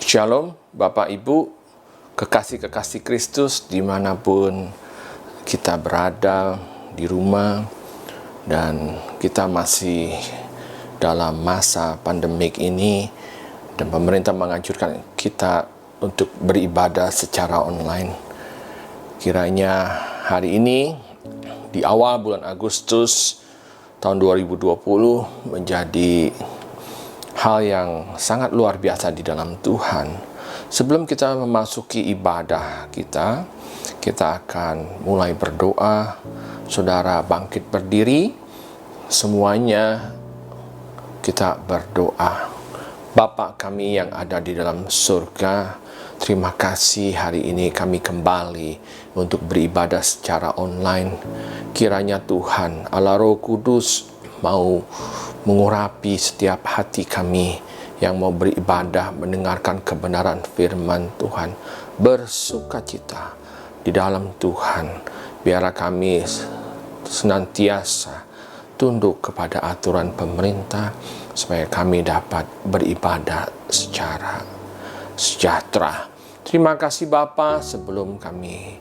Shalom Bapak Ibu, kekasih-kekasih Kristus dimanapun kita berada di rumah, dan kita masih dalam masa pandemik ini, dan pemerintah menganjurkan kita untuk beribadah secara online. Kiranya hari ini di awal bulan Agustus tahun 2020 menjadi hal yang sangat luar biasa di dalam Tuhan. Sebelum kita memasuki ibadah kita akan mulai berdoa. Saudara bangkit berdiri, semuanya kita berdoa. Bapa kami yang ada di dalam surga, terima kasih hari ini kami kembali untuk beribadah secara online. Kiranya Tuhan Allah Roh Kudus mau mengurapi setiap hati kami yang mau beribadah, mendengarkan kebenaran firman Tuhan, bersukacita di dalam Tuhan. Biarlah kami senantiasa tunduk kepada aturan pemerintah, supaya kami dapat beribadah secara sejahtera. Terima kasih Bapa. Sebelum kami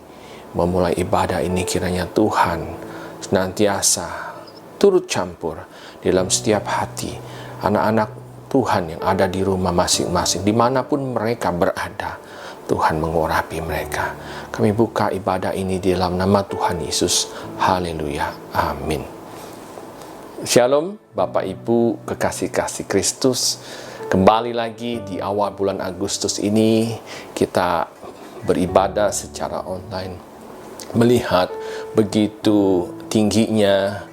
memulai ibadah ini, kiranya Tuhan senantiasa turut campur dalam setiap hati anak-anak Tuhan yang ada di rumah masing-masing, dimanapun mereka berada. Tuhan mengurapi mereka. Kami buka ibadah ini di dalam nama Tuhan Yesus. Haleluya. Amin. Shalom Bapak Ibu, kekasih-kasih Kristus. Kembali lagi di awal bulan Agustus ini kita beribadah secara online. Melihat begitu tingginya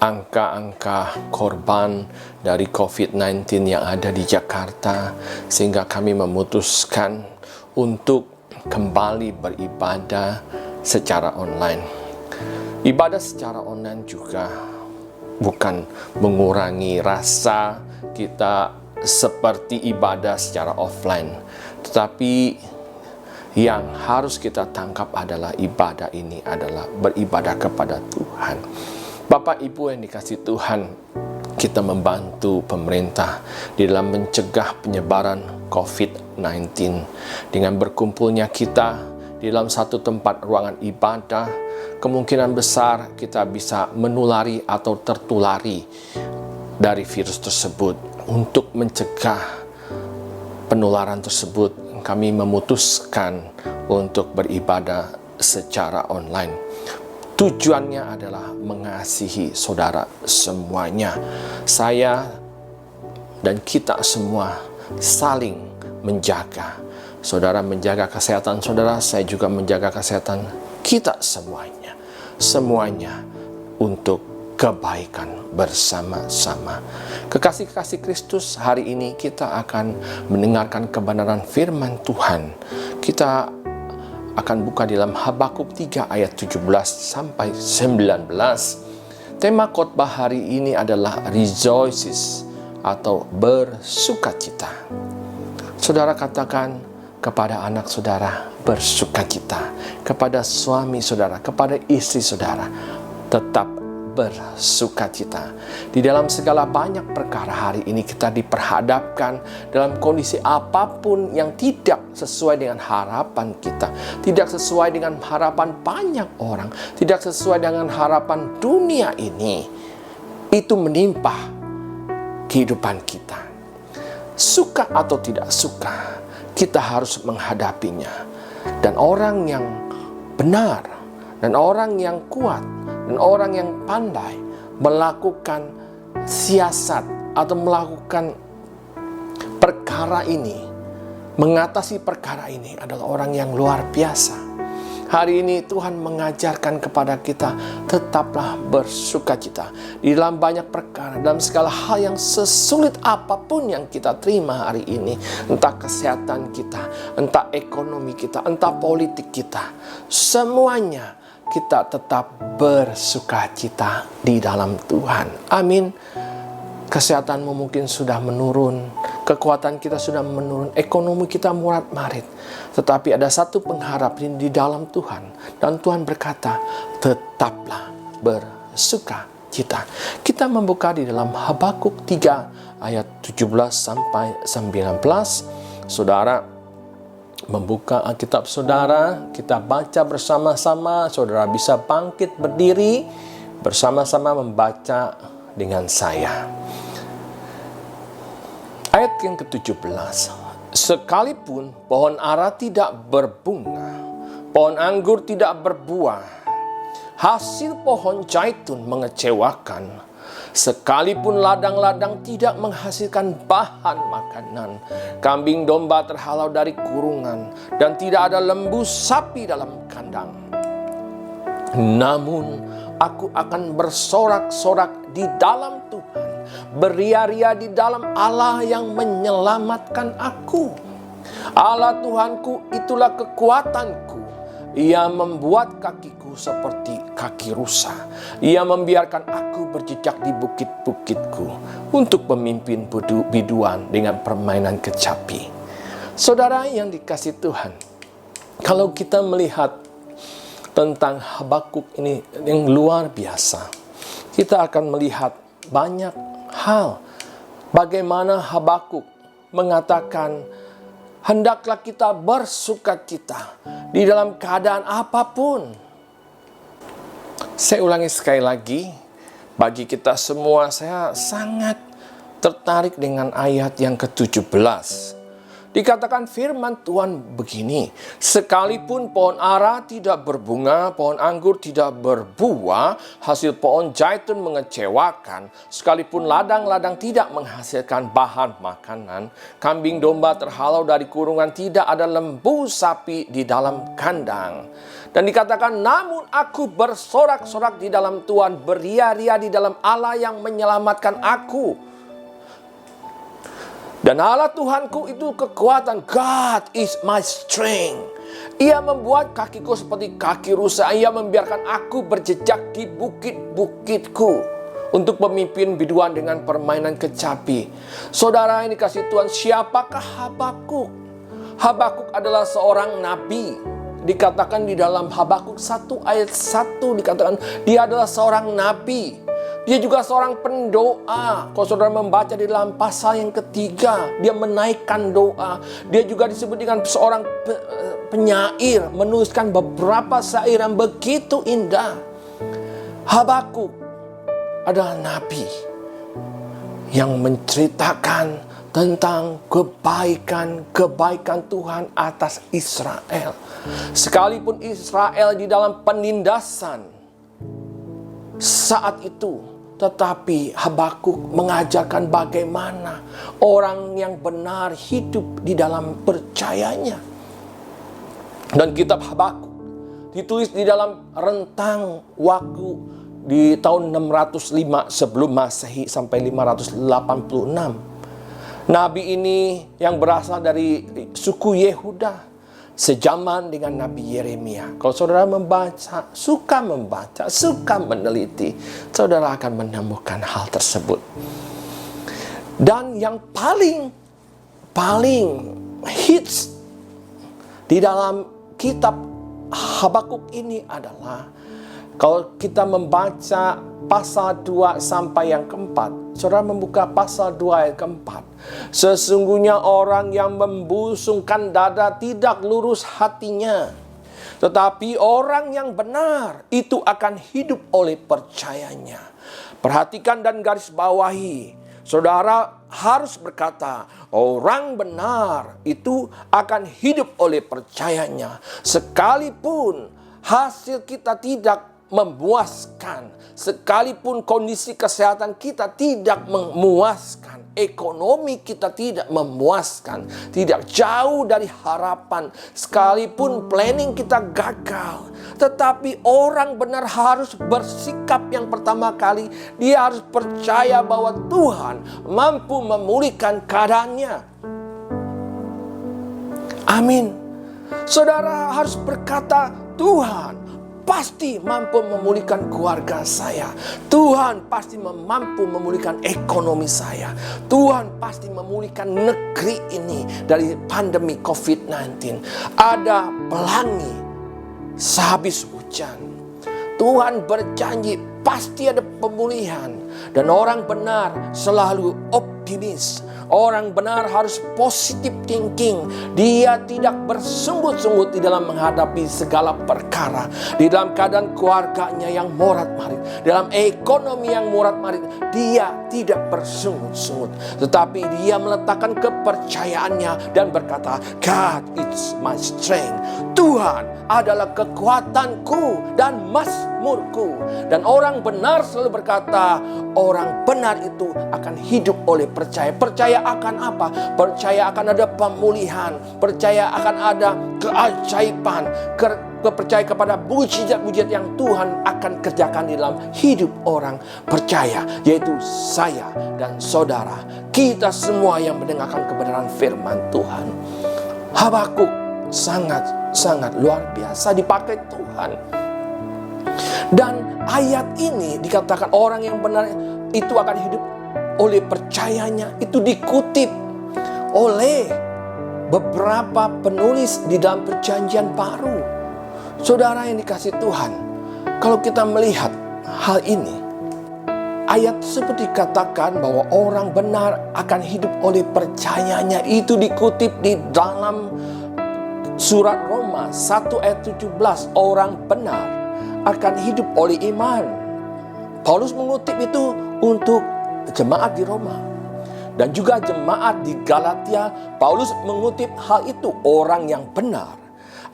angka-angka korban dari COVID-19 yang ada di Jakarta, sehingga kami memutuskan untuk kembali beribadah secara online. Ibadah secara online juga bukan mengurangi rasa kita seperti ibadah secara offline, tetapi yang harus kita tangkap adalah ibadah ini adalah beribadah kepada Tuhan. Bapak Ibu yang dikasihi Tuhan, kita membantu pemerintah di dalam mencegah penyebaran COVID-19 dengan berkumpulnya kita di dalam satu tempat ruangan ibadah. Kemungkinan besar kita bisa menulari atau tertulari dari virus tersebut. Untuk mencegah penularan tersebut, kami memutuskan untuk beribadah secara online. Tujuannya adalah mengasihi saudara semuanya. Saya dan kita semua saling menjaga. Saudara menjaga kesehatan saudara, saya juga menjaga kesehatan kita semuanya. Semuanya untuk kebaikan bersama-sama. Kekasih-kekasih Kristus, hari ini kita akan mendengarkan kebenaran firman Tuhan. Kita akan buka di dalam Habakuk 3 ayat 17 sampai 19. Tema khotbah hari ini adalah rejoices atau bersukacita. Saudara katakan kepada anak saudara, bersukacita. Kepada suami saudara, kepada istri saudara, tetap bersukacita. Di dalam segala banyak perkara hari ini kita diperhadapkan dalam kondisi apapun yang tidak sesuai dengan harapan kita, tidak sesuai dengan harapan banyak orang, tidak sesuai dengan harapan dunia ini. Itu menimpa kehidupan kita. Suka atau tidak suka, kita harus menghadapinya. Dan orang yang benar, dan orang yang kuat, dan orang yang pandai melakukan siasat atau melakukan perkara ini, mengatasi perkara ini adalah orang yang luar biasa. Hari ini Tuhan mengajarkan kepada kita, tetaplah bersukacita di dalam banyak perkara, dalam segala hal yang sesulit apapun yang kita terima hari ini, entah kesehatan kita, entah ekonomi kita, entah politik kita, semuanya kita tetap bersukacita di dalam Tuhan. Amin. Kesehatanmu mungkin sudah menurun, kekuatan kita sudah menurun, ekonomi kita murat-marit. Tetapi ada satu pengharapan di dalam Tuhan. Dan Tuhan berkata, tetaplah bersukacita. Kita membuka di dalam Habakuk 3 ayat 17 sampai 19. saudara membuka Alkitab saudara, kita baca bersama-sama, saudara bisa bangkit berdiri, bersama-sama membaca dengan saya. Ayat yang ke-17. Sekalipun pohon ara tidak berbunga, pohon anggur tidak berbuah, hasil pohon zaitun mengecewakan, sekalipun ladang-ladang tidak menghasilkan bahan makanan, kambing domba terhalau dari kurungan, dan tidak ada lembu sapi dalam kandang, namun aku akan bersorak-sorak di dalam Tuhan, beria-ria di dalam Allah yang menyelamatkan aku. Allah Tuhanku itulah kekuatanku. Ia membuat kakiku seperti kaki rusa. Ia membiarkan aku berjejak di bukit-bukitku untuk memimpin biduan dengan permainan kecapi. Saudara yang dikasihi Tuhan, kalau kita melihat tentang Habakuk ini yang luar biasa, kita akan melihat banyak hal. Bagaimana Habakuk mengatakan, hendaklah kita bersukacita di dalam keadaan apapun. Saya ulangi sekali lagi, bagi kita semua saya sangat tertarik dengan ayat yang ke-17. Dikatakan firman Tuhan begini, sekalipun pohon ara tidak berbunga, pohon anggur tidak berbuah, hasil pohon zaitun mengecewakan, sekalipun ladang-ladang tidak menghasilkan bahan makanan, kambing domba terhalau dari kurungan, tidak ada lembu sapi di dalam kandang. Dan dikatakan, namun aku bersorak-sorak di dalam Tuhan, beria-ria di dalam Allah yang menyelamatkan aku. Dan Allah Tuhanku itu kekuatan. God is my strength. Ia membuat kakiku seperti kaki rusa. Ia membiarkan aku berjejak di bukit-bukitku untuk memimpin biduan dengan permainan kecapi. Saudara ini kasih Tuhan, siapakah Habakuk? Habakuk adalah seorang nabi. Dikatakan di dalam Habakuk 1 ayat 1 dikatakan dia adalah seorang nabi. Dia juga seorang pendoa. Kalau saudara membaca di dalam pasal yang ketiga, dia menaikkan doa. Dia juga disebut dengan seorang penyair, menuliskan beberapa syair yang begitu indah. Habakuk adalah nabi yang menceritakan tentang kebaikan Tuhan atas Israel. Sekalipun Israel di dalam penindasan saat itu, tetapi Habakuk mengajarkan bagaimana orang yang benar hidup di dalam percayanya. Dan kitab Habakuk ditulis di dalam rentang waktu di tahun 605 sebelum Masehi sampai 586. Nabi ini yang berasal dari suku Yehuda, sejaman dengan Nabi Yeremia. Kalau saudara suka membaca, suka meneliti, saudara akan menemukan hal tersebut. Dan yang paling hits di dalam kitab Habakuk ini adalah, kalau kita membaca pasal 2 sampai yang keempat, saudara membuka pasal 2 ayat keempat. Sesungguhnya orang yang membusungkan dada tidak lurus hatinya, tetapi orang yang benar itu akan hidup oleh percayanya. Perhatikan dan garis bawahi, saudara harus berkata, orang benar itu akan hidup oleh percayanya. Sekalipun hasil kita tidak memuaskan, sekalipun kondisi kesehatan kita tidak memuaskan, ekonomi kita tidak memuaskan, tidak jauh dari harapan, sekalipun planning kita gagal, tetapi orang benar harus bersikap yang pertama kali, dia harus percaya bahwa Tuhan mampu memulihkan keadaannya. Amin. Saudara harus berkata, Tuhan pasti mampu memulihkan keluarga saya. Tuhan pasti mampu memulihkan ekonomi saya. Tuhan pasti memulihkan negeri ini dari pandemi COVID-19. Ada pelangi sehabis hujan. Tuhan berjanji pasti ada pemulihan. Dan orang benar selalu optimis. Orang benar harus positive thinking. Dia tidak bersungut-sungut di dalam menghadapi segala perkara. Di dalam keadaan keluarganya yang morat-marit, dalam ekonomi yang morat-marit, dia tidak bersungut-sungut. Tetapi dia meletakkan kepercayaannya dan berkata, God is my strength. Tuhan adalah kekuatanku dan mazmurku. Dan orang benar selalu berkata, orang benar itu akan hidup oleh percaya. Percaya akan apa? Percaya akan ada pemulihan, percaya akan ada keajaiban, percaya kepada mujizat-mujizat yang Tuhan akan kerjakan di dalam hidup orang percaya, yaitu saya dan saudara, kita semua yang mendengarkan kebenaran firman Tuhan. Habakuk sangat luar biasa dipakai Tuhan. Dan ayat ini dikatakan orang yang benar itu akan hidup oleh percayanya. Itu dikutip oleh beberapa penulis di dalam perjanjian baru. Saudara yang dikasih Tuhan, kalau kita melihat hal ini, ayat tersebut dikatakan bahwa orang benar akan hidup oleh percayanya. Itu dikutip di dalam surat Roma 1 ayat 17. Orang benar akan hidup oleh iman. Paulus mengutip itu untuk jemaat di Roma dan juga jemaat di Galatia. Paulus mengutip hal itu, orang yang benar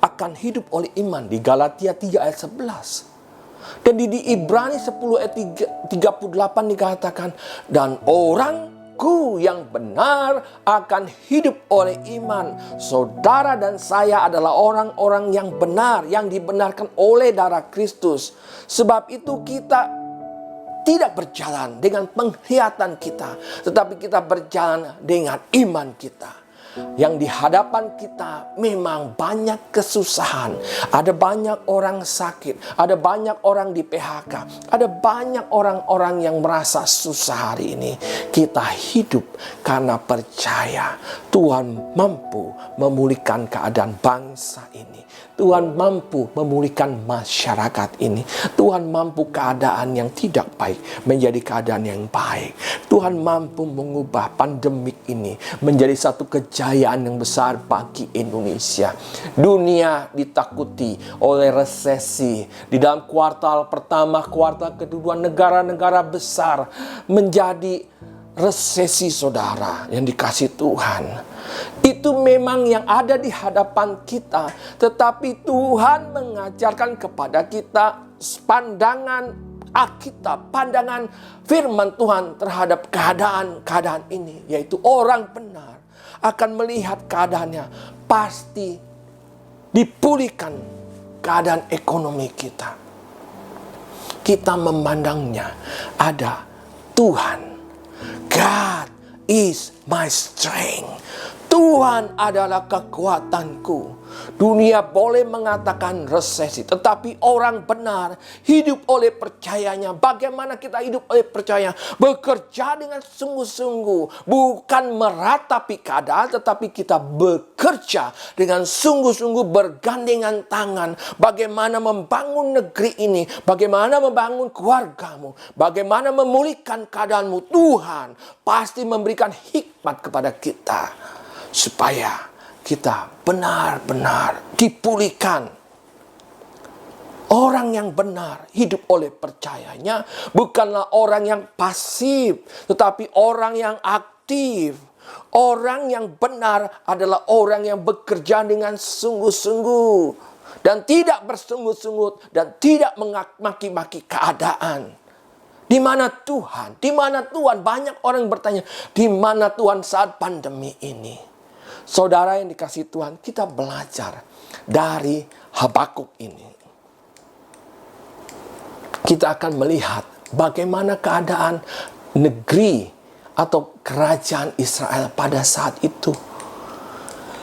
akan hidup oleh iman, di Galatia 3 ayat 11. Dan di Ibrani 10 ayat 38 dikatakan, dan orangku yang benar akan hidup oleh iman. Saudara dan saya adalah orang-orang yang benar, yang dibenarkan oleh darah Kristus. Sebab itu kita tidak berjalan dengan penglihatan kita, tetapi kita berjalan dengan iman kita. Yang di hadapan kita memang banyak kesusahan, ada banyak orang sakit, ada banyak orang di PHK, ada banyak orang-orang yang merasa susah hari ini. Kita hidup karena percaya Tuhan mampu memulihkan keadaan bangsa ini. Tuhan mampu memulihkan masyarakat ini. Tuhan mampu keadaan yang tidak baik menjadi keadaan yang baik. Tuhan mampu mengubah pandemik ini menjadi satu kejayaan yang besar bagi Indonesia. Dunia ditakuti oleh resesi. Di dalam kuartal pertama, kuartal kedua, negara-negara besar menjadi resesi, saudara yang dikasih Tuhan. Itu memang yang ada di hadapan kita, tetapi Tuhan mengajarkan kepada kita pandangan Alkitab, pandangan firman Tuhan terhadap keadaan ini, yaitu orang benar akan melihat keadaannya pasti dipulihkan keadaan ekonomi kita. Kita memandangnya ada Tuhan. God is my strength. Tuhan adalah kekuatanku. Dunia boleh mengatakan resesi, tetapi orang benar hidup oleh percayanya. Bagaimana kita hidup oleh percaya? Bekerja dengan sungguh-sungguh, bukan meratapi keadaan, tetapi kita bekerja dengan sungguh-sungguh, bergandengan tangan. Bagaimana membangun negeri ini, bagaimana membangun keluargamu, bagaimana memulihkan keadaanmu. Tuhan pasti memberikan hikmat kepada kita supaya kita benar-benar dipulihkan. Orang yang benar hidup oleh percayanya bukanlah orang yang pasif, tetapi orang yang aktif. Orang yang benar adalah orang yang bekerja dengan sungguh-sungguh dan tidak bersungut-sungut dan tidak maki-maki keadaan. Di mana Tuhan? Di mana Tuhan? Banyak orang bertanya, di mana Tuhan saat pandemi ini? Saudara yang dikasih Tuhan, kita belajar dari Habakuk ini. Kita akan melihat bagaimana keadaan negeri atau kerajaan Israel pada saat itu.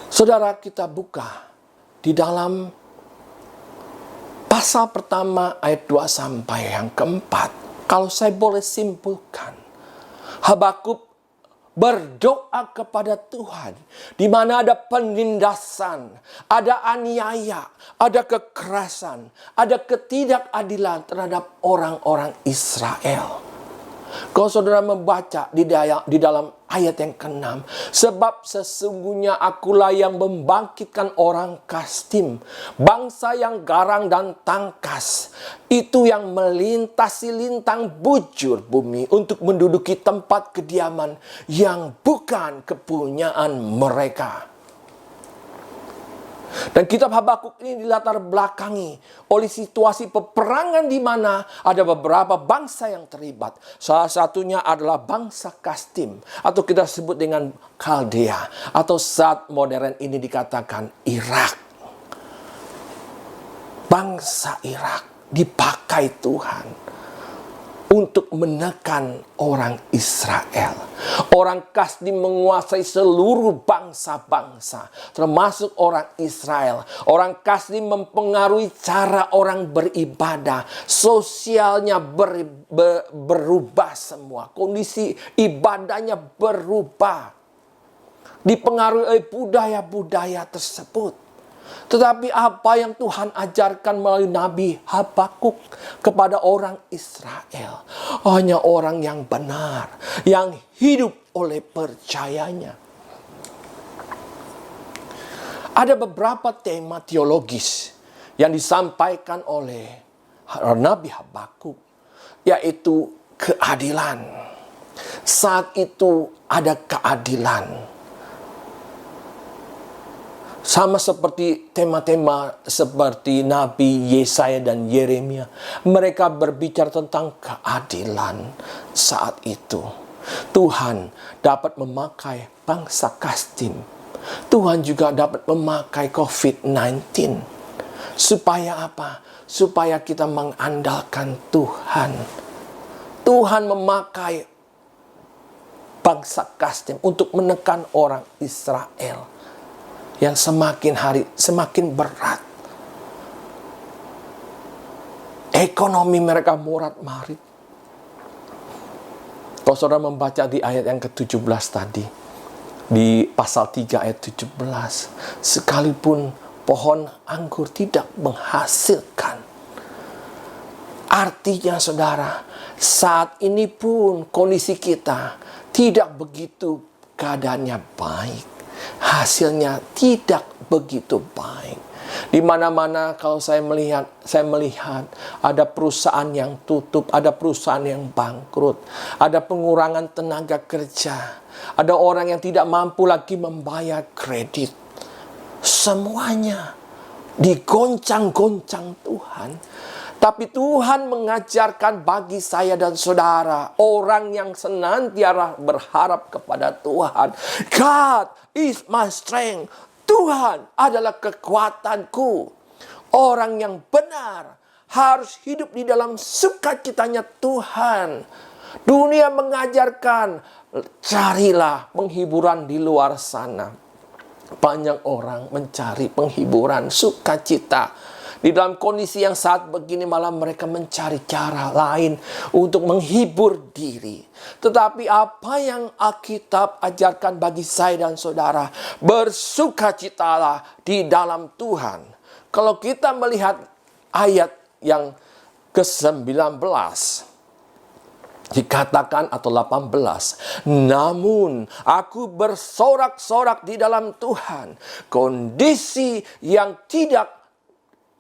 Saudara, kita buka di dalam pasal pertama ayat 2 sampai yang keempat. Kalau saya boleh simpulkan, Habakuk berdoa kepada Tuhan di mana ada penindasan, ada aniaya, ada kekerasan, ada ketidakadilan terhadap orang-orang Israel. Kalau saudara membaca di dalam ayat yang ke-6, sebab sesungguhnya akulah yang membangkitkan orang Kasdim, bangsa yang garang dan tangkas, itu yang melintasi lintang bujur bumi untuk menduduki tempat kediaman yang bukan kepunyaan mereka. Dan kitab Habakuk ini dilatar belakangi oleh situasi peperangan di mana ada beberapa bangsa yang terlibat. Salah satunya adalah bangsa Kasdim, atau kita sebut dengan Kaldea, atau saat modern ini dikatakan Irak. Bangsa Irak dipakai Tuhan untuk menekan orang Israel. Orang Kasdim menguasai seluruh bangsa-bangsa, termasuk orang Israel. Orang Kasdim mempengaruhi cara orang beribadah. Sosialnya berubah semua. Kondisi ibadahnya berubah. Dipengaruhi oleh budaya-budaya tersebut. Tetapi apa yang Tuhan ajarkan melalui Nabi Habakuk kepada orang Israel? Hanya orang yang benar, yang hidup oleh percayanya. Ada beberapa tema teologis yang disampaikan oleh Nabi Habakuk, yaitu keadilan. Saat itu ada keadilan. Sama seperti tema-tema seperti Nabi Yesaya dan Yeremia. Mereka berbicara tentang keadilan saat itu. Tuhan dapat memakai bangsa Kasdim. Tuhan juga dapat memakai COVID-19. Supaya apa? Supaya kita mengandalkan Tuhan. Tuhan memakai bangsa Kasdim untuk menekan orang Israel yang semakin hari semakin berat. Ekonomi mereka morat-marit. Kalau saudara membaca di ayat yang ke-17 tadi, di pasal 3 ayat 17, sekalipun pohon anggur tidak menghasilkan. Artinya saudara, saat ini pun kondisi kita tidak begitu keadaannya baik. Hasilnya tidak begitu baik. Di mana-mana kalau saya melihat ada perusahaan yang tutup, ada perusahaan yang bangkrut, ada pengurangan tenaga kerja, ada orang yang tidak mampu lagi membayar kredit. Semuanya digoncang-goncang Tuhan. Tapi Tuhan mengajarkan bagi saya dan saudara, orang yang senantiasa berharap kepada Tuhan. God is my strength. Tuhan adalah kekuatanku. Orang yang benar harus hidup di dalam sukacitanya Tuhan. Dunia mengajarkan, carilah penghiburan di luar sana. Banyak orang mencari penghiburan, sukacita. Di dalam kondisi yang saat begini malah mereka mencari cara lain untuk menghibur diri. Tetapi apa yang Alkitab ajarkan bagi saya dan saudara, bersukacitalah di dalam Tuhan. Kalau kita melihat ayat yang ke-19, dikatakan atau 18, namun aku bersorak-sorak di dalam Tuhan. Kondisi yang tidak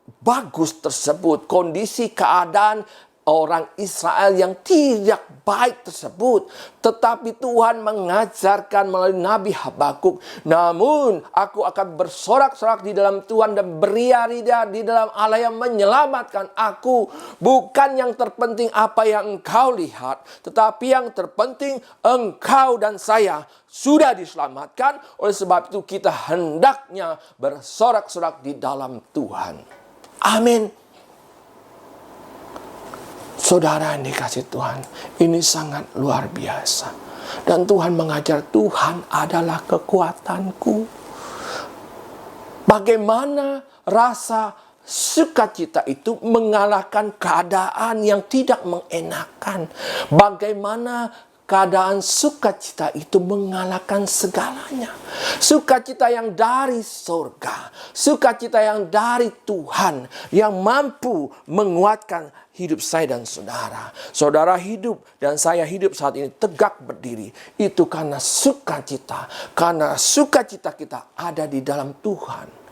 bagus tersebut, kondisi keadaan orang Israel yang tidak baik tersebut, tetapi Tuhan mengajarkan melalui Nabi Habakuk, namun aku akan bersorak-sorak di dalam Tuhan dan beria-ria di dalam Allah yang menyelamatkan aku. Bukan yang terpenting apa yang engkau lihat, tetapi yang terpenting engkau dan saya sudah diselamatkan. Oleh sebab itu kita hendaknya bersorak-sorak di dalam Tuhan. Amin. Saudara yang dikasih Tuhan, ini sangat luar biasa. Dan Tuhan mengajar, Tuhan adalah kekuatanku. Bagaimana rasa sukacita itu mengalahkan keadaan yang tidak mengenakan. Bagaimana keadaan sukacita itu mengalahkan segalanya. Sukacita yang dari surga, sukacita yang dari Tuhan, yang mampu menguatkan hidup saya dan saudara. Saudara hidup dan saya hidup saat ini tegak berdiri. Itu karena sukacita. Karena sukacita kita ada di dalam Tuhan.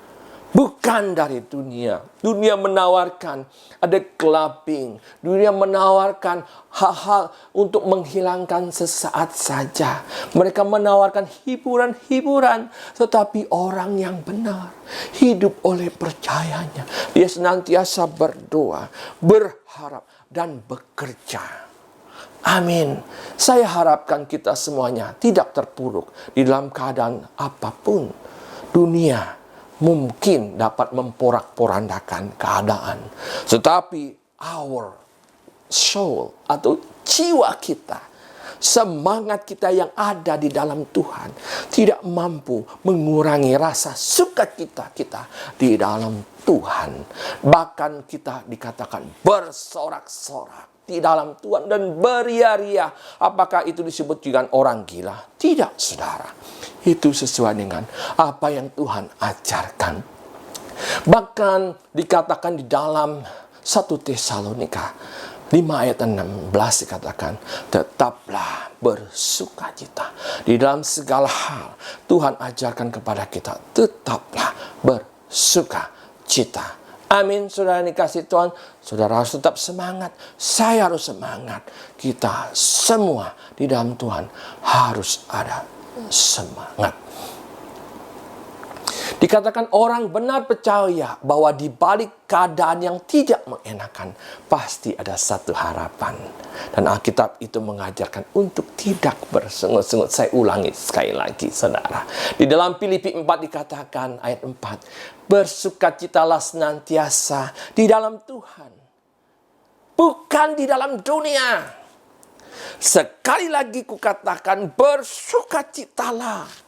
Bukan dari dunia. Dunia menawarkan ada clubbing. Dunia menawarkan hal-hal untuk menghilangkan sesaat saja. Mereka menawarkan hiburan-hiburan. Tetapi orang yang benar hidup oleh percayanya. Dia senantiasa berdoa, berharap, dan bekerja. Amin. Saya harapkan kita semuanya tidak terpuruk di dalam keadaan apapun. Dunia mungkin dapat memporak-porandakan keadaan. Tetapi our soul atau jiwa kita, semangat kita yang ada di dalam Tuhan tidak mampu mengurangi rasa sukacita kita di dalam Tuhan. Bahkan kita dikatakan bersorak-sorak di dalam Tuhan dan beria-ria. Apakah itu disebut dengan orang gila? Tidak, saudara. Itu sesuai dengan apa yang Tuhan ajarkan. Bahkan dikatakan di dalam 1 Tesalonika 5 ayat 16 dikatakan, tetaplah bersukacita. Di dalam segala hal Tuhan ajarkan kepada kita, tetaplah bersukacita. Amin, saudara dikasih Tuhan. Saudara harus tetap semangat. Saya harus semangat. Kita semua di dalam Tuhan harus ada semangat. Dikatakan orang benar percaya bahwa di balik keadaan yang tidak mengenakan pasti ada satu harapan. Dan Alkitab itu mengajarkan untuk tidak bersungut-sungut. Saya ulangi sekali lagi, saudara. Di dalam Filipi 4 dikatakan ayat 4, bersukacitalah senantiasa di dalam Tuhan, bukan di dalam dunia. Sekali lagi kukatakan, bersukacitalah.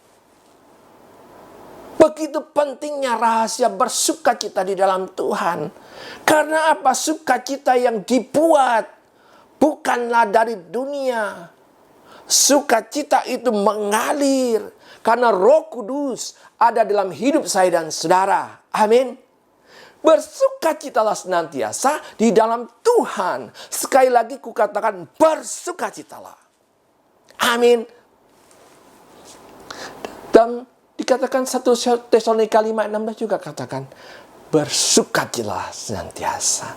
Begitu pentingnya rahasia bersukacita di dalam Tuhan. Karena apa? Sukacita yang dibuat bukanlah dari dunia. Sukacita itu mengalir karena Roh Kudus ada dalam hidup saya dan saudara. Amin. Bersukacitalah senantiasa di dalam Tuhan. Sekali lagi kukatakan, bersukacitalah. Amin. Dan dikatakan 1 Tesalonika 5:16 juga katakan, bersukacitalah senantiasa.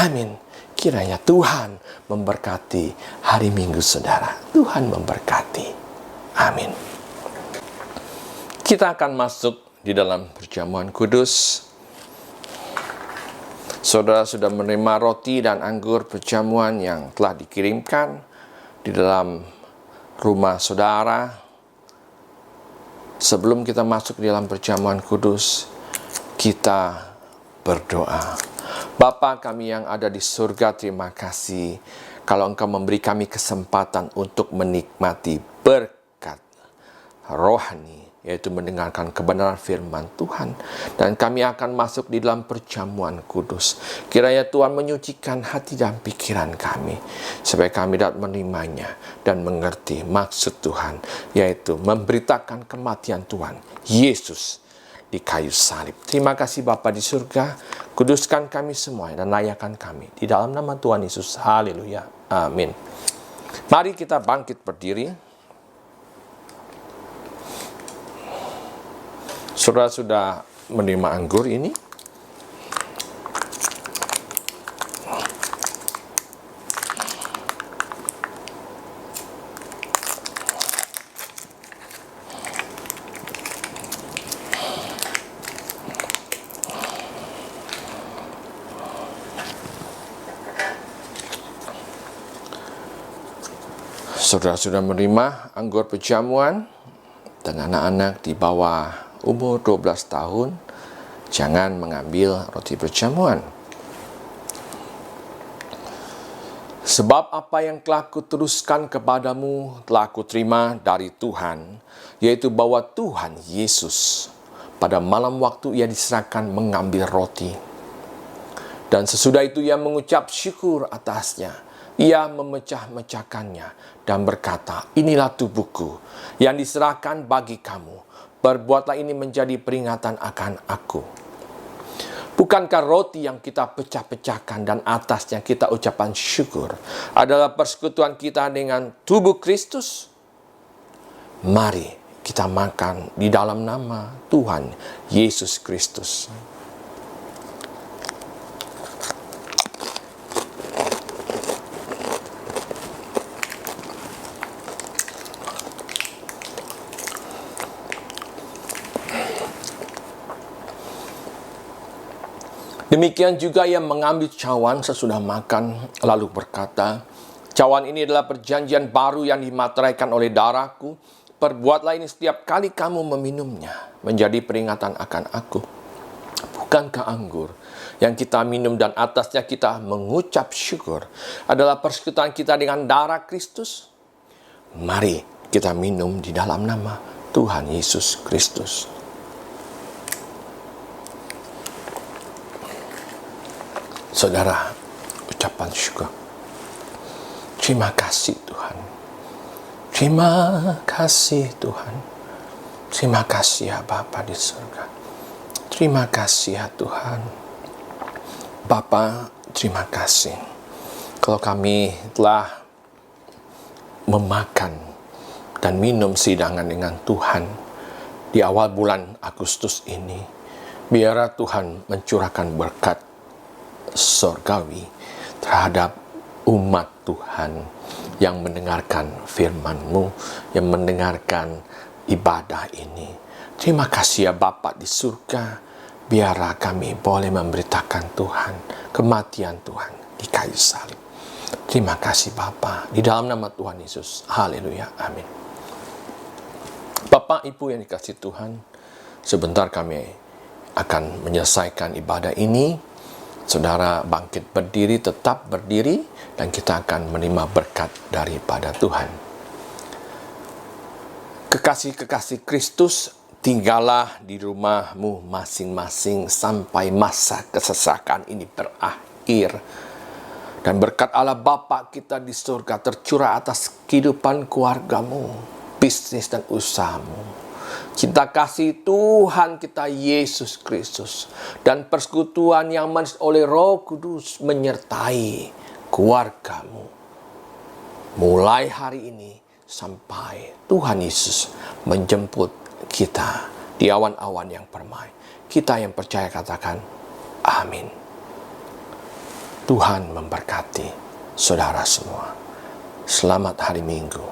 Amin. Kiranya Tuhan memberkati hari Minggu saudara. Tuhan memberkati. Amin. Kita akan masuk di dalam perjamuan kudus. Saudara sudah menerima roti dan anggur perjamuan yang telah dikirimkan di dalam rumah saudara. Sebelum kita masuk di dalam perjamuan kudus, kita berdoa. Bapa kami yang ada di surga, terima kasih kalau Engkau memberi kami kesempatan untuk menikmati berkat rohani, yaitu mendengarkan kebenaran firman Tuhan. Dan kami akan masuk di dalam perjamuan kudus. Kiranya Tuhan menyucikan hati dan pikiran kami, supaya kami dapat menerimanya dan mengerti maksud Tuhan, yaitu memberitakan kematian Tuhan Yesus di kayu salib. Terima kasih Bapa di surga, kuduskan kami semua dan layakan kami. Di dalam nama Tuhan Yesus, haleluya, amin. Mari kita bangkit berdiri. Saudara sudah menerima anggur ini. Saudara sudah menerima anggur perjamuan, dan anak-anak di bawah umur 12 tahun jangan mengambil roti perjamuan. Sebab apa yang telah kuteruskan kepadamu telah kuterima dari Tuhan, yaitu bahwa Tuhan Yesus pada malam waktu ia diserahkan mengambil roti. Dan sesudah itu ia mengucap syukur atasnya, Ia memecah-mecahkannya dan berkata, inilah tubuhku yang diserahkan bagi kamu. Perbuatlah ini menjadi peringatan akan aku. Bukankah roti yang kita pecah-pecahkan dan atasnya kita ucapan syukur adalah persekutuan kita dengan tubuh Kristus? Mari kita makan di dalam nama Tuhan Yesus Kristus. Demikian juga ia mengambil cawan sesudah makan, lalu berkata, cawan ini adalah perjanjian baru yang dimateraikan oleh darahku. Perbuatlah ini setiap kali kamu meminumnya, menjadi peringatan akan aku. Bukankah anggur yang kita minum dan atasnya kita mengucap syukur adalah persekutuan kita dengan darah Kristus? Mari kita minum di dalam nama Tuhan Yesus Kristus. Saudara, ucapan syukur. Terima kasih Tuhan. Terima kasih Tuhan. Terima kasih ya Bapa di surga. Terima kasih ya Tuhan. Bapa, terima kasih. Kalau kami telah memakan dan minum sidangan dengan Tuhan di awal bulan Agustus ini, biarlah Tuhan mencurahkan berkat surgawi terhadap umat Tuhan yang mendengarkan firman-Mu, yang mendengarkan ibadah ini. Terima kasih ya Bapa di surga, biarlah kami boleh memberitakan Tuhan, kematian Tuhan di kayu salib. Terima kasih Bapa, di dalam nama Tuhan Yesus. Haleluya, amin. Bapak Ibu yang dikasihi Tuhan, sebentar kami akan menyelesaikan ibadah ini. Saudara bangkit berdiri, tetap berdiri, dan kita akan menerima berkat daripada Tuhan. Kekasih-kekasih Kristus, tinggallah di rumahmu masing-masing sampai masa kesesakan ini berakhir. Dan berkat Allah Bapa kita di surga tercurah atas kehidupan keluargamu, bisnis dan usahamu. Cinta kasih Tuhan kita Yesus Kristus dan persekutuan yang manis oleh Roh Kudus menyertai keluargamu mulai hari ini sampai Tuhan Yesus menjemput kita di awan-awan yang permai. Kita yang percaya katakan amin. Tuhan memberkati saudara semua. Selamat hari Minggu.